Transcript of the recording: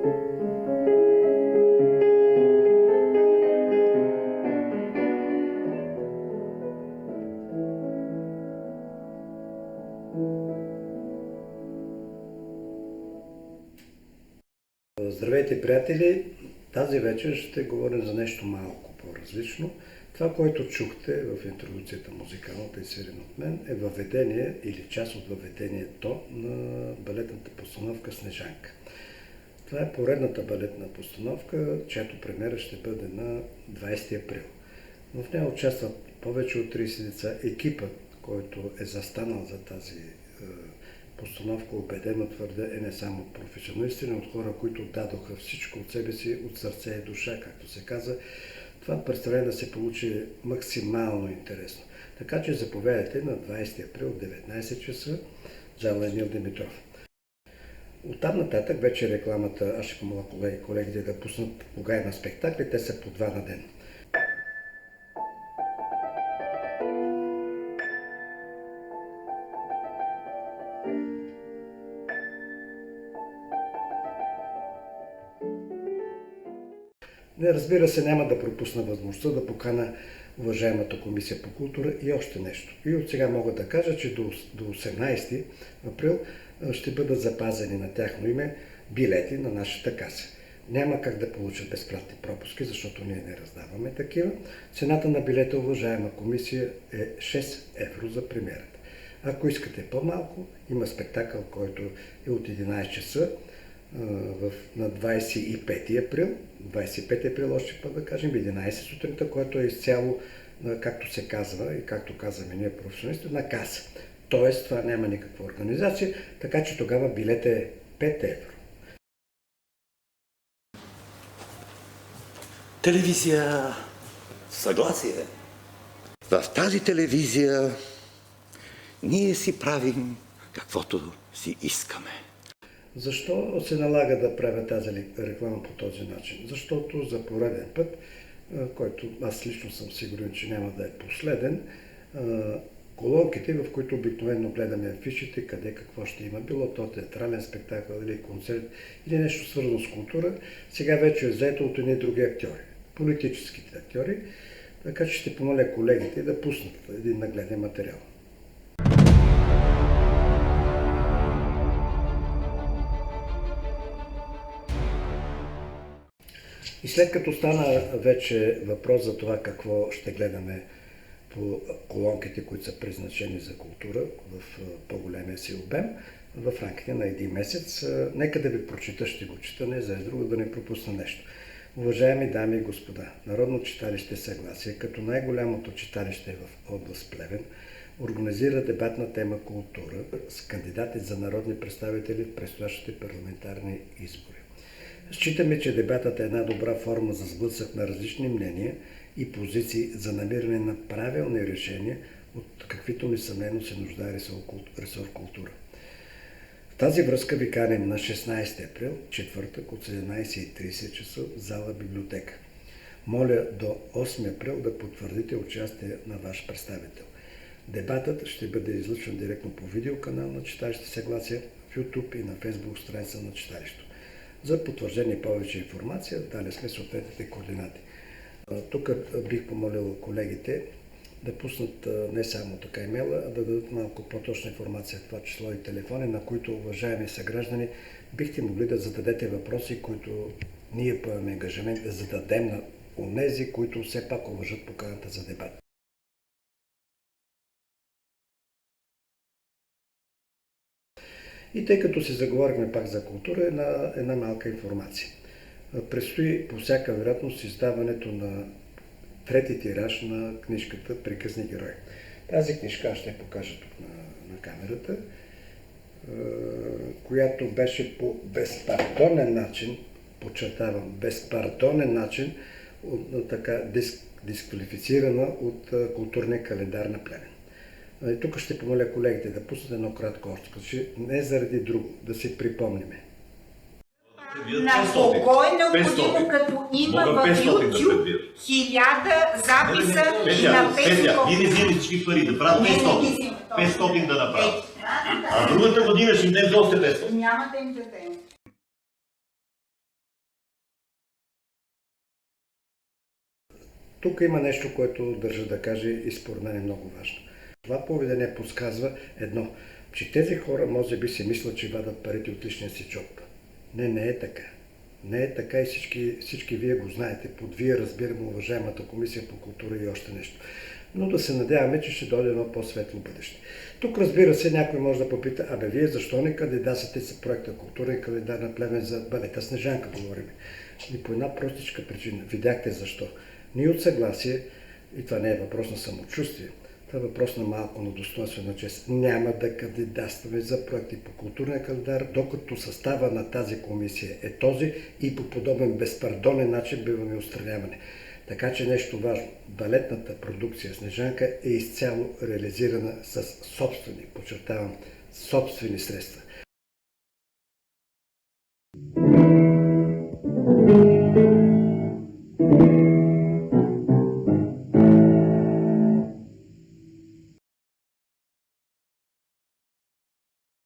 Здравейте, приятели! Тази вечер ще говорим за нещо малко по-различно. Това, което чухте в интродукцията музикалната и свирена от мен, е въведение или част от въведението на балетната постановка „Снежанка“. Това е поредната балетна постановка, чиято премиера ще бъде на 20 април. В нея участват повече от 30 деца. Екипът, който е застанал за тази постановка, убедено твърдя, е не само от професионалисти, но от хора, които дадоха всичко от себе си, от сърце и душа, както се каза. Това представление да се получи максимално интересно. Така че заповядайте на 20 април в 19 часа в зала Емил Димитров. Оттам нататък вече рекламата, аз ще помоля колегите да пуснат кога има спектакли, те са по 2 на ден. Не, разбира се, няма да пропусна възможността да покана уважаемата комисия по култура и още нещо. И от сега мога да кажа, че до 18 април ще бъдат запазени на тяхно име билети на нашата каса. Няма как да получат безплатни пропуски, защото ние не раздаваме такива. Цената на билета, уважаема комисия, е 6 евро за премиерата. Ако искате по-малко, има спектакъл, който е от 11 часа на 25 април. 25 април, още път да кажем, 11 сутринта, което е изцяло, както се казва и както казваме ние професионалисти, на каса. Тоест, това няма никаква организация, така че тогава билет е 5 евро. Телевизия. Съгласие. В тази телевизия ние си правим каквото си искаме. Защо се налага да правя тази реклама по този начин? Защото за пореден път, който аз лично съм сигурен, че няма да е последен, колонките, в които обикновено гледаме афишите, къде какво ще има, било то театрален спектакъл или концерт, или нещо свързано с култура, сега вече е заето от едни други актьори, политическите актьори, така че ще помоля колегите да пуснат един нагледен материал. И след като стана вече въпрос за това какво ще гледаме по колонките, които са предназначени за култура в по-големия си обем, в рамките на един месец, нека да ви прочита, ще го чета, не за друго да не пропусна нещо. Уважаеми дами и господа, Народно читалище Съгласие, като най-голямото читалище в област Плевен, организира дебатна тема култура с кандидати за народни представители в предстоящите парламентарни избори. Считаме, че дебатът е една добра форма за сблъсък на различни мнения и позиции за намиране на правилни решения, от каквито несъмнено се нуждае ресор култура. В тази връзка ви каним на 16 април, четвъртък от 17:30 часа в зала библиотека. Моля до 8 април да потвърдите участие на ваш представител. Дебатът ще бъде излъчван директно по видеоканал на Читалище Съгласие в YouTube и на Facebook страница на читалището. За потвърждение повече информация дали сме съответните координати. Тук бих помолил колегите да пуснат не само така имейла, а да дадат малко по-точна информация, в това число и телефони, на които, уважаеми съграждани, бихте могли да зададете въпроси, които ние поемаме ангажимент да зададем на онези, които все пак уважат поканата за дебат. И тъй като се заговорихме пак за култура, една малка информация. Предстои по всяка вероятност издаването на трети тираж на книжката "Приказни герои". Тази книжка аз ще я покажа тук на камерата, която беше по безпардонен начин, подчертавам, безпардонен начин, така дисквалифицирана от културния календар на Плевен. Тук ще помоля колегите да пуснат едно кратко още, не заради друго, да си припомниме. На кого е необходимо, като има в YouTube 1000 записа и на 500? Петя, ние не взимаме всички пари, да правят 500. 500 да направят. А другата година ще им дадем още 500. Няма да им дадем. Тук има нещо, което държа да кажа и според мен е много важно. Това поведение подсказва едно, че тези хора може би си мислят, че вадат парите от личния си джоб. Не е така. Не е така и всички вие го знаете. Под вие разбираме уважаемата комисия по култура и още нещо. Но да се надяваме, че ще дойде едно по-светло бъдеще. Тук, разбира се, някой може да попита, вие защо не кандидатствате за проекта културен календар на Плевен за балета Снежанка, говорим. И по една простичка причина. Видяхте защо. Ние от съгласие, и това не е въпрос на самочувствие, това е въпрос на малко на достоинствена чест. Няма да кандидатстваме за проекти по културния календар, докато състава на тази комисия е този и по подобен безпардонен начин биваме отстранявани. Така че нещо важно. Балетната продукция Снежанка е изцяло реализирана с собствени, подчертавам, собствени средства.